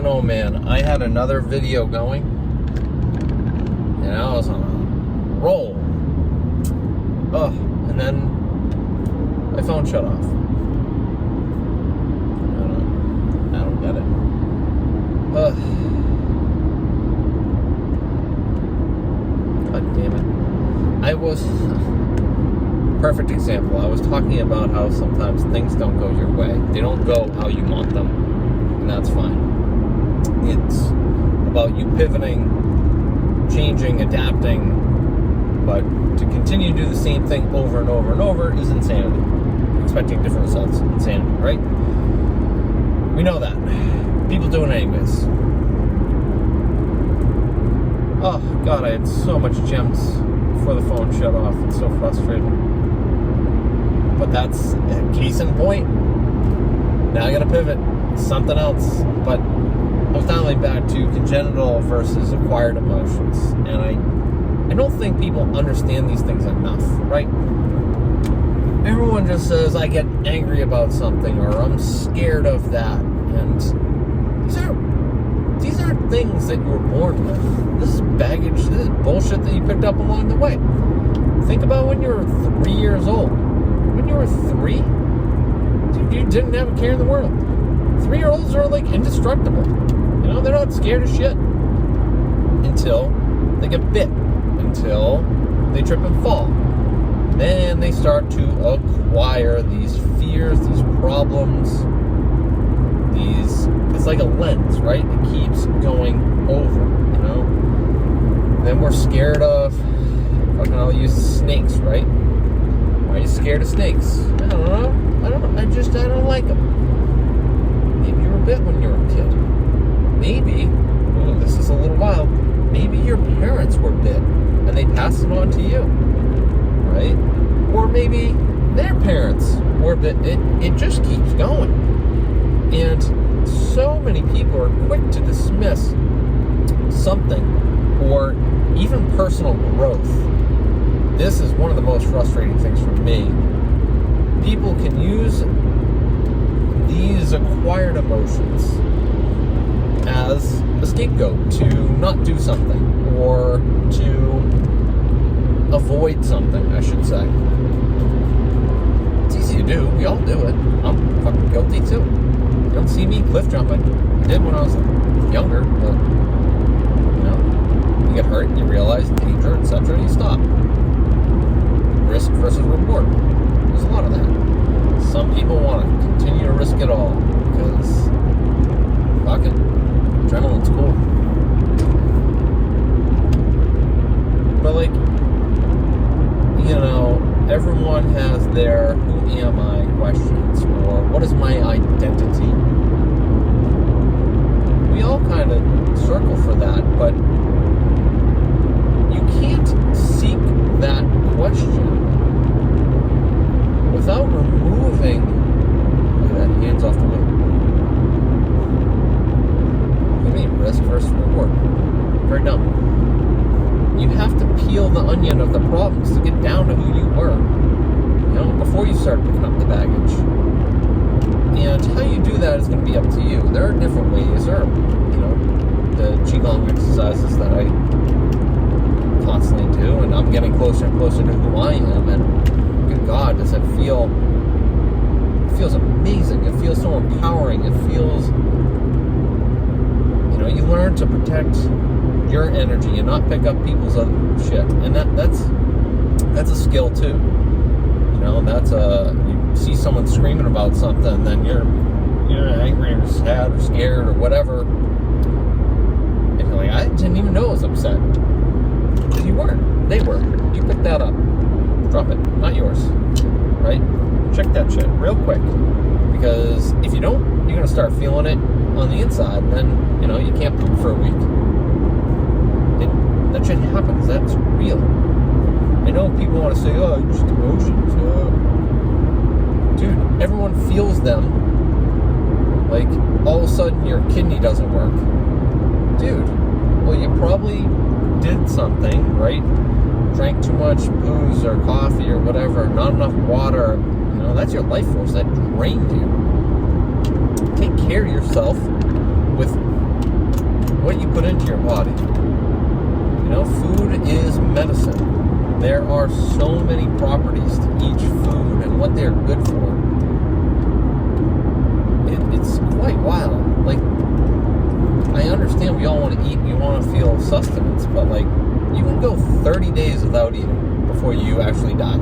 man, oh man, I had another video going, and I was on a roll. And then my phone shut off. I don't get it. God damn it. Perfect example. I was talking about how sometimes things don't go your way. They don't go how you want them, and that's fine. It's about you pivoting, changing, adapting, but to continue to do the same thing over and over and over is insanity. Expecting different results, insanity, right? We know that. People do it anyways. Oh, God, I had so much gems before the phone shut off. It's so frustrating. But that's a case in point. Now I gotta pivot. Something else. But I was dialing back to congenital versus acquired emotions. And I don't think people understand these things enough, right? Everyone just says, I get angry about something, or I'm scared of that. And these aren't things that you were born with. This is baggage, this is bullshit that you picked up along the way. Think about when you were 3 years old. When you were 3, dude, you didn't have a care in the world. 3-year-olds are like indestructible. You know, they're not scared of shit until they get bit, until they trip and fall. Then they start to acquire these fears, these problems, it's like a lens, right? It keeps going over, you know? Then we're scared of, I'll use snakes, right? Why are you scared of snakes? I don't know. I don't like them. Maybe you were bit when you were a kid. Maybe, this is a little wild, maybe your parents were bit and they passed it on to you, right? Or maybe their parents were bit. It just keeps going. And so many people are quick to dismiss something or even personal growth. This is one of the most frustrating things for me. People can use these acquired emotions as a scapegoat to not do something or to avoid something, I should say. It's easy to do. We all do it. I'm fucking guilty too. You don't see me cliff jumping. I did when I was younger, but you know, you get hurt, you realize danger, etc., you stop. Risk versus reward. There's a lot of that. Some people want to continue to risk it all because fuck it, adrenaline's cool. But like, you know, everyone has their who am I questions, or what is my identity? We all kind of circle for that, but you can't seek that question without removing, look at that, hands off the wheel. What do you mean, risk versus reward? Very dumb. You have to peel the onion of the problems to get down to who you were, you know, before you start picking up the baggage. And how you do that is going to be up to you. There are different ways. There are, you know, the Qigong exercises that I constantly do, and I'm getting closer and closer to who I am, and good God, does it feel, it feels amazing. It feels so empowering. It feels, you know, you learn to protect your energy and not pick up people's other shit, and that's a skill too. You know, that's you see someone screaming about something, then you're angry or sad or scared or whatever, and you're like, I didn't even know I was upset. Because you weren't. They were. You picked that up. Drop it. Not yours. Right? Check that shit real quick, because if you don't, you're gonna start feeling it on the inside, and then, you know, you can't poop for a week. That shit happens. That's real. I know people want to say, oh, just emotions. Dude, everyone feels them. Like, all of a sudden your kidney doesn't work. Dude, well, you probably did something, right? Drank too much booze or coffee or whatever, not enough water. You know, that's your life force that drained you. Take care of yourself with what you put into your body. You know, food is medicine. There are so many properties to each food and what they're good for. It's quite wild. Like, I understand we all want to eat, we want to feel sustenance, but like, you can go 30 days without eating before you actually die.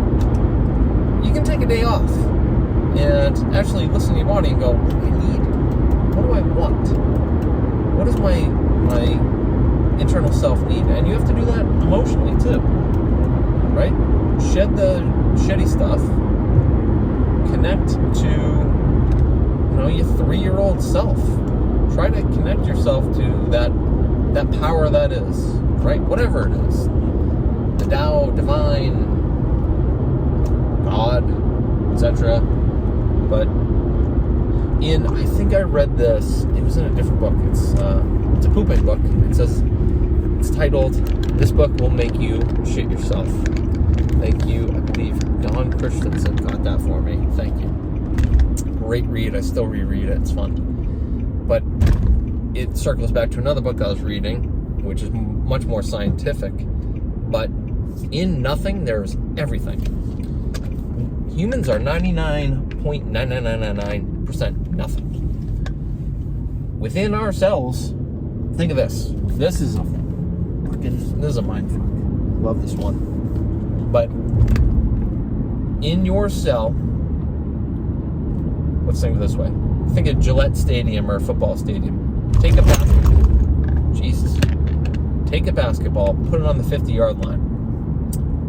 You can take a day off and actually listen to your body and go, what do I need? What do I want? What does my internal self need? And you have to do that emotionally too, right? Shed the shitty stuff. Connect to, you know, your 3-year-old self. Try to connect yourself to that power that is, right? Whatever it is. The Tao, divine, God, etc. But I think I read this, it was in a different book. It's a pooping book. It's titled, "This Book Will Make You Shit Yourself." Thank you, I believe Don Christensen got that for me. Thank you. Great read. I still reread it. It's fun. But it circles back to another book I was reading, which is much more scientific. But in nothing, there's everything. Humans are 99.99999% nothing. Within ourselves, think of this. This is a mind fuck. Love this one. But in your cell, let's think of it this way. Think of Gillette Stadium or a football stadium. Take a basketball, put it on the 50-yard line.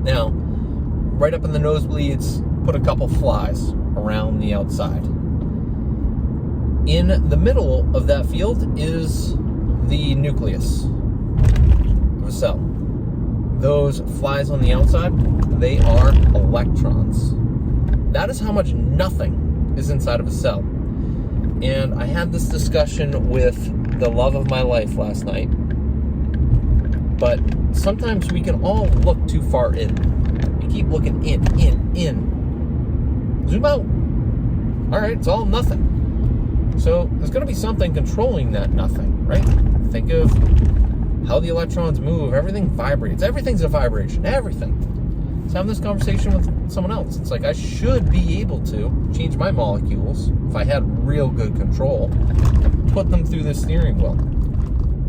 Now, right up in the nosebleeds, put a couple flies around the outside. In the middle of that field is the nucleus of a cell. Those flies on the outside, they are electrons. That is how much nothing is inside of a cell. And I had this discussion with the love of my life last night. But sometimes we can all look too far in. We keep looking in. Zoom out. All right, it's all nothing. So there's going to be something controlling that nothing, right? Think of how the electrons move. Everything vibrates. Everything's a vibration. Everything. I was having this conversation with someone else. It's like I should be able to change my molecules if I had real good control, put them through the steering wheel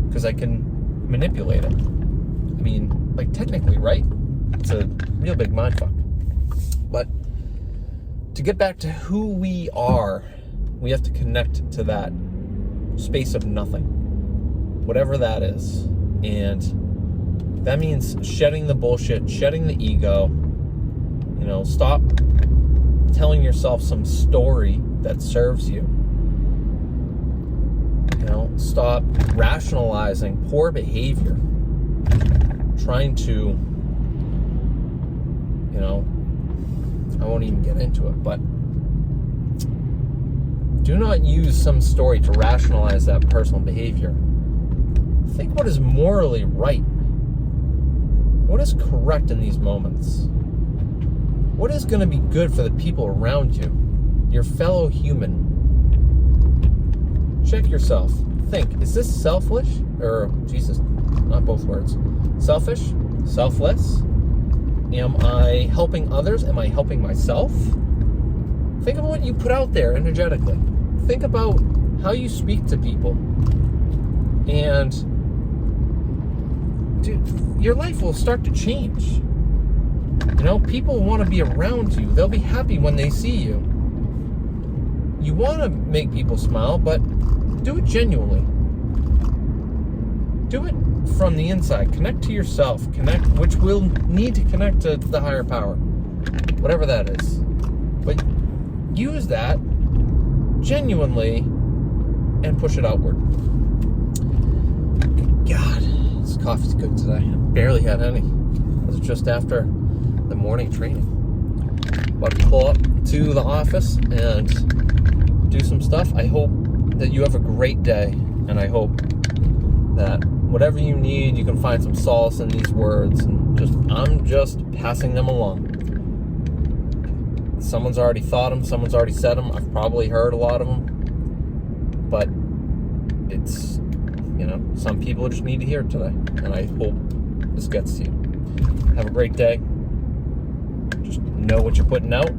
because I can manipulate it. I mean, like technically, right? It's a real big mindfuck. But to get back to who we are, we have to connect to that space of nothing, whatever that is. And that means shedding the bullshit, shedding the ego. You know, stop telling yourself some story that serves you. You know, stop rationalizing poor behavior. Trying to, you know, I won't even get into it, but do not use some story to rationalize that personal behavior. Think what is morally right. What is correct in these moments? What is going to be good for the people around you, your fellow human? Check yourself. Think, is this selfish? Or, Jesus, not both words. Selfish? Selfless? Am I helping others? Am I helping myself? Think of what you put out there energetically. Think about how you speak to people. And, dude, your life will start to change. You know, people want to be around you. They'll be happy when they see you. You want to make people smile, but do it genuinely. Do it from the inside. Connect to yourself. Connect, which will need to connect to the higher power. Whatever that is. But use that genuinely and push it outward. God, this coffee's good today. I barely had any. It was just after the morning training. About to pull up to the office and do some stuff. I hope that you have a great day, and I hope that whatever you need, you can find some solace in these words, and I'm just passing them along. Someone's already thought them, someone's already said them. I've probably heard a lot of them, but it's You know, some people just need to hear it today, and I hope this gets to you. Have a great day. Just know what you're putting out,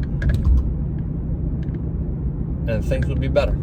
and things will be better.